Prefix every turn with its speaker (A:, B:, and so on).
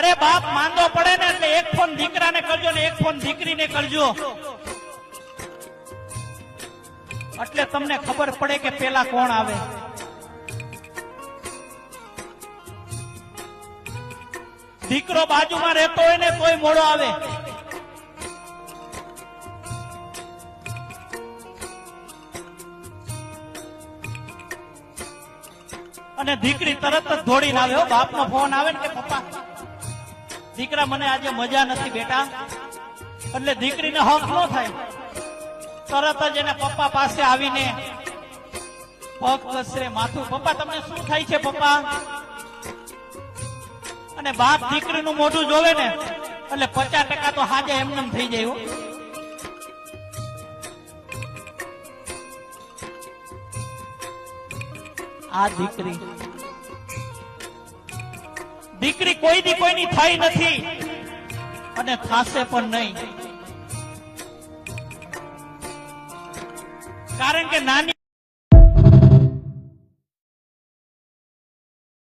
A: અરે બાપ માંદો પડે ને એટલે એક ફોન દીકરાને કરજો ને એક ફોન દીકરીને કરજો, એટલે તમને ખબર પડે કે પેલા કોણ આવે. દીકરો બાજુમાં રહેતો હોય ને તોય મોડો આવે. અને દીકરી તરત જ દોડીને આવે. બાપનો ફોન આવે ને કે પપ્પા દીકરા મને આજે મજા નથી બેટા, એટલે દીકરીને હક ન થાય. તરત જ એને પપ્પા પાસે આવીને પગ ઘસરે, માથું, પપ્પા તમને શું થાય છે પપ્પા? અને બાપ દીકરીનું મોઢું જોવે ને એટલે 50% તો હાજે એમનેમ થઈ જાય. આ દીકરી કોઈ દી કોઈની થઈ નથી અને થાશે પણ નહીં, કારણ કે નાની